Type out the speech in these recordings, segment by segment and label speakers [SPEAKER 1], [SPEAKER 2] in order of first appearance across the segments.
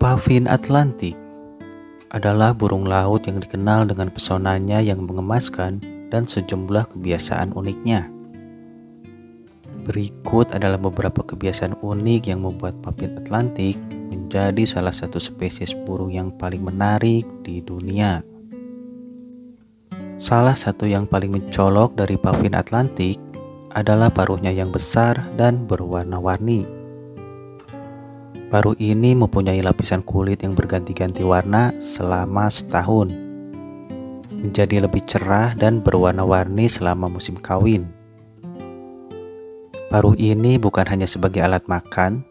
[SPEAKER 1] Pavin Atlantik adalah burung laut yang dikenal dengan pesonanya yang mengemaskan dan sejumlah kebiasaan uniknya. Berikut adalah beberapa kebiasaan unik yang membuat Pavin Atlantik menjadi salah satu spesies burung yang paling menarik di dunia. Salah satu yang paling mencolok dari Pavin Atlantik adalah paruhnya yang besar dan berwarna-warni. Paruh ini mempunyai lapisan kulit yang berganti-ganti warna selama setahun, menjadi lebih cerah dan berwarna-warni selama musim kawin. Paruh ini bukan hanya sebagai alat makan,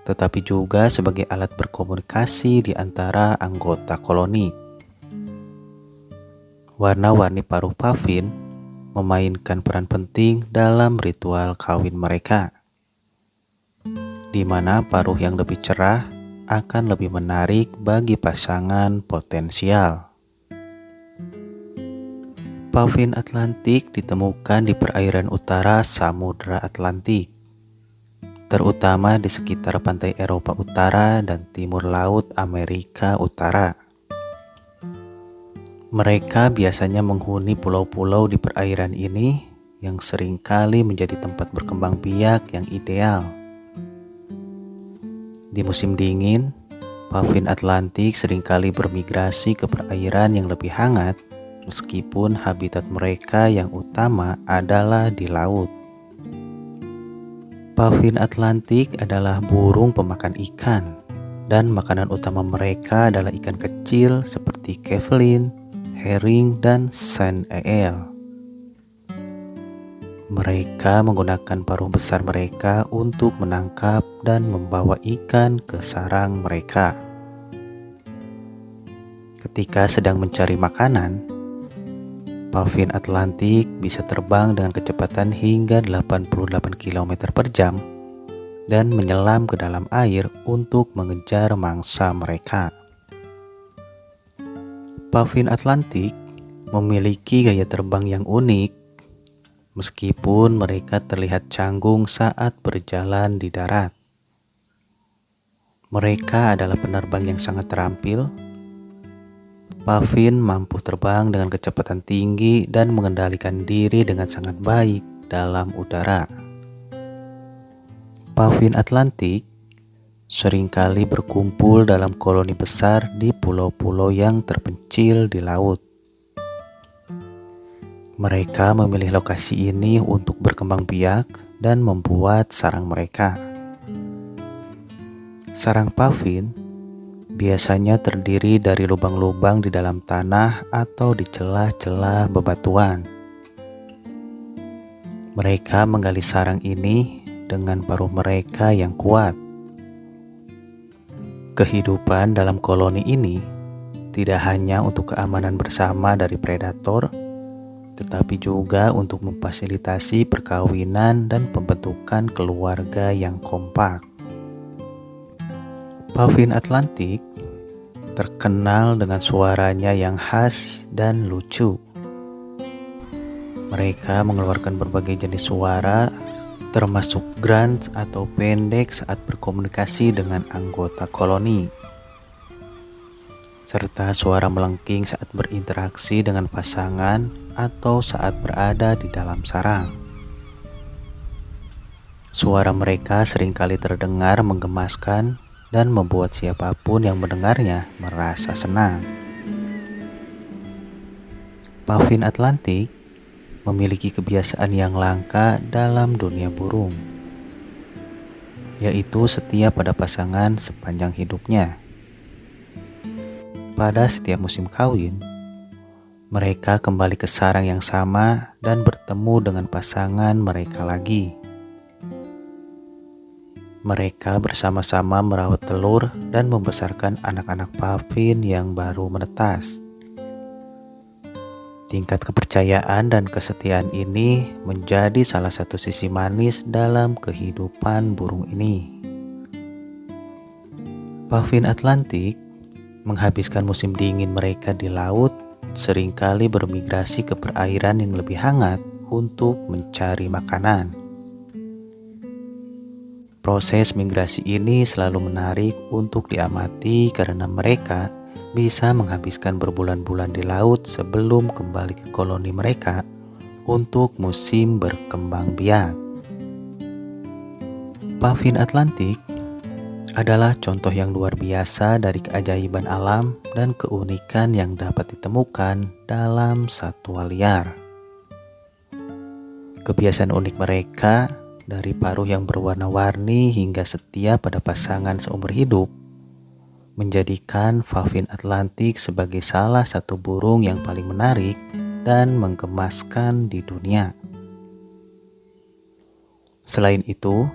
[SPEAKER 1] tetapi juga sebagai alat berkomunikasi di antara anggota koloni. Warna-warni paruh pavin memainkan peran penting dalam ritual kawin mereka, di mana paruh yang lebih cerah akan lebih menarik bagi pasangan potensial. Pavin Atlantik ditemukan di perairan utara Samudra Atlantik, terutama di sekitar pantai Eropa Utara dan timur laut Amerika Utara. Mereka biasanya menghuni pulau-pulau di perairan ini yang seringkali menjadi tempat berkembang biak yang ideal. Di musim dingin, Pavin Atlantik seringkali bermigrasi ke perairan yang lebih hangat meskipun habitat mereka yang utama adalah di laut. Pavin Atlantik adalah burung pemakan ikan, dan makanan utama mereka adalah ikan kecil seperti kevlin, herring, dan sand eel. Mereka menggunakan paruh besar mereka untuk menangkap dan membawa ikan ke sarang mereka. Ketika sedang mencari makanan, Pavin Atlantik bisa terbang dengan kecepatan hingga 88 km per jam dan menyelam ke dalam air untuk mengejar mangsa mereka. Pavin Atlantik memiliki gaya terbang yang unik, meskipun mereka terlihat canggung saat berjalan di darat. Mereka adalah penerbang yang sangat terampil. Pavin mampu terbang dengan kecepatan tinggi dan mengendalikan diri dengan sangat baik dalam udara. Pavin Atlantik seringkali berkumpul dalam koloni besar di pulau-pulau yang terpencil di laut. Mereka memilih lokasi ini untuk berkembang biak dan membuat sarang mereka. Sarang pavin biasanya terdiri dari lubang-lubang di dalam tanah atau di celah-celah bebatuan. Mereka menggali sarang ini dengan paruh mereka yang kuat. Kehidupan dalam koloni ini tidak hanya untuk keamanan bersama dari predator, tetapi juga untuk memfasilitasi perkawinan dan pembentukan keluarga yang kompak. Pavin Atlantik terkenal dengan suaranya yang khas dan lucu. Mereka mengeluarkan berbagai jenis suara, termasuk grunt atau pendek saat berkomunikasi dengan anggota koloni, serta suara melengking saat berinteraksi dengan pasangan atau saat berada di dalam sarang. Suara mereka seringkali terdengar menggemaskan dan membuat siapapun yang mendengarnya merasa senang. Pavin Atlantik memiliki kebiasaan yang langka dalam dunia burung, yaitu setia pada pasangan sepanjang hidupnya. Pada setiap musim kawin, mereka kembali ke sarang yang sama dan bertemu dengan pasangan mereka lagi. Mereka bersama-sama merawat telur dan membesarkan anak-anak pavin yang baru menetas. Tingkat kepercayaan dan kesetiaan ini menjadi salah satu sisi manis dalam kehidupan burung ini. Pavin Atlantik menghabiskan musim dingin mereka di laut, seringkali bermigrasi ke perairan yang lebih hangat untuk mencari makanan. Proses migrasi ini selalu menarik untuk diamati karena mereka bisa menghabiskan berbulan-bulan di laut sebelum kembali ke koloni mereka untuk musim berkembang biak. Pavin Atlantik adalah contoh yang luar biasa dari keajaiban alam dan keunikan yang dapat ditemukan dalam satwa liar. Kebiasaan unik mereka, dari paruh yang berwarna-warni hingga setia pada pasangan seumur hidup, menjadikan Pavin Atlantik sebagai salah satu burung yang paling menarik dan menggemaskan di dunia. Selain itu,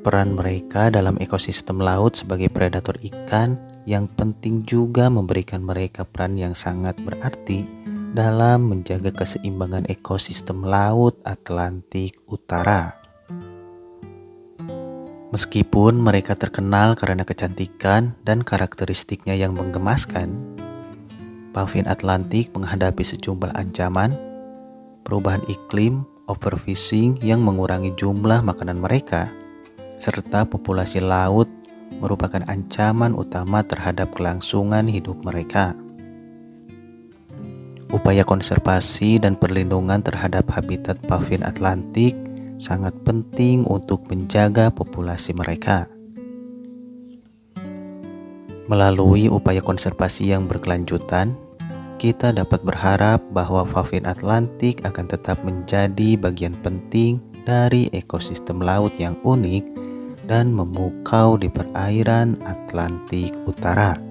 [SPEAKER 1] peran mereka dalam ekosistem laut sebagai predator ikan yang penting juga memberikan mereka peran yang sangat berarti dalam menjaga keseimbangan ekosistem laut Atlantik Utara. Meskipun mereka terkenal karena kecantikan dan karakteristiknya yang menggemaskan, Pavin Atlantik menghadapi sejumlah ancaman, perubahan iklim, overfishing yang mengurangi jumlah makanan mereka, serta populasi laut merupakan ancaman utama terhadap kelangsungan hidup mereka. Upaya konservasi dan perlindungan terhadap habitat Pavin Atlantik sangat penting untuk menjaga populasi mereka. Melalui upaya konservasi yang berkelanjutan, kita dapat berharap bahwa Pavin Atlantik akan tetap menjadi bagian penting dari ekosistem laut yang unik dan memukau di perairan Atlantik Utara.